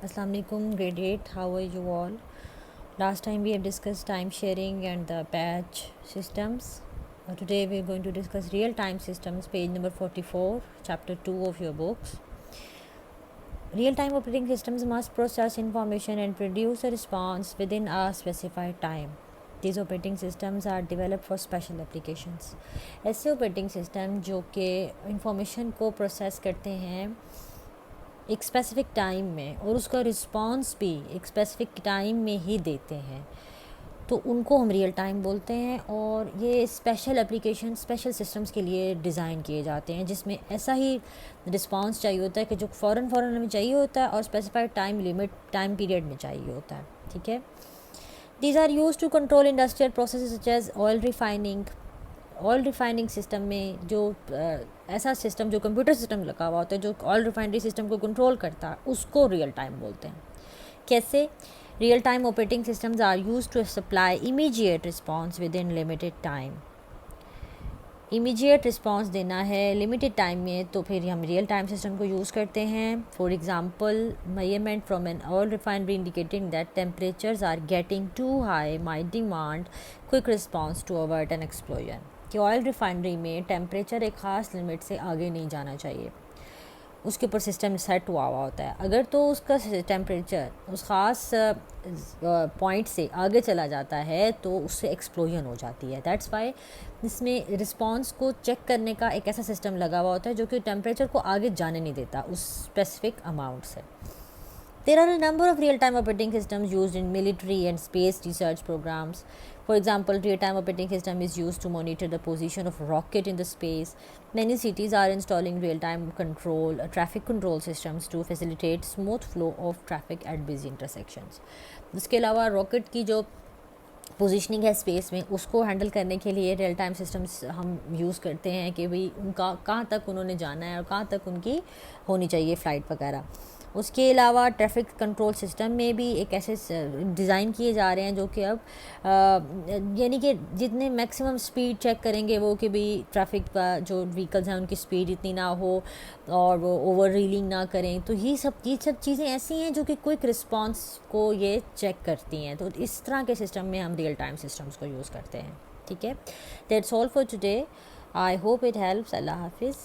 Assalamu alaikum, grade 8. How are you all? Last time we have discussed time sharing and the batch systems. Today we are going to discuss real time systems, page number 44, chapter 2 of your books. Real time operating systems must process information and produce a response within a specified time. These operating systems are developed for special applications. ऐसे operating system जो कि information को process करते हैं एक specific time में और उसका रिस्पॉन्स भी एक स्पेसिफ़िक टाइम में ही देते हैं, तो उनको हम रियल टाइम बोलते हैं। और ये स्पेशल एप्लीकेशन स्पेशल सिस्टम्स के लिए डिज़ाइन किए जाते हैं जिसमें ऐसा ही रिस्पॉन्स चाहिए होता है कि जो फ़ौरन हमें चाहिए होता है और specified time limit time period में चाहिए होता है। ठीक है, these are used to control industrial process such as oil refining system में जो ऐसा सिस्टम जो कंप्यूटर सिस्टम लगा हुआ होता है जो ऑयल रिफाइनरी सिस्टम को कंट्रोल करता है उसको रियल टाइम बोलते हैं। कैसे? Real time operating systems are used to supply immediate response within limited time. Immediate response देना है लिमिटेड टाइम में, तो फिर हम रियल टाइम सिस्टम को यूज़ करते हैं। For example, measurement from an oil refinery indicating that temperatures are getting too high might demand quick response to avoid an explosion. कि ऑयल रिफाइनरी में टेम्परेचर एक ख़ास लिमिट से आगे नहीं जाना चाहिए, उसके ऊपर सिस्टम सेट हुआ होता है। अगर तो उसका टेम्परेचर उस ख़ास पॉइंट से आगे चला जाता है तो उससे एक्सप्लोजन हो जाती है। दैट्स वाई इसमें रिस्पॉन्स को चेक करने का एक ऐसा सिस्टम लगा हुआ होता है जो कि टेम्परेचर को आगे जाने नहीं देता उस स्पेसिफिक अमाउंट से। There are a number of real-time operating systems used in military and space research programs. For example, real-time operating system is used to monitor the position of rocket in the space. Many cities are installing real-time traffic control systems to facilitate smooth flow of traffic at busy intersections. इसके अलावा rocket की जो positioning है space में उसको handle करने के लिए रियल टाइम सिस्टम्स हम यूज़ करते हैं कि भाई उनका कहाँ तक उन्होंने जाना है और कहाँ तक उनकी होनी चाहिए फ़्लाइट वगैरह। उसके अलावा ट्रैफिक कंट्रोल सिस्टम में भी एक ऐसे डिज़ाइन किए जा रहे हैं जो कि अब यानी कि जितने मैक्सिमम स्पीड चेक करेंगे वो कि भी ट्रैफिक का जो व्हीकल्स हैं उनकी स्पीड इतनी ना हो और वो ओवर रीलिंग ना करें। तो ये सब चीज़ें ऐसी हैं जो कि क्विक रिस्पॉन्स को ये चेक करती हैं। तो इस तरह के सिस्टम में हम रियल टाइम सिस्टम्स को यूज़ करते हैं। ठीक है, that's all for today. I hope it helps. अल्लाह हाफिज़।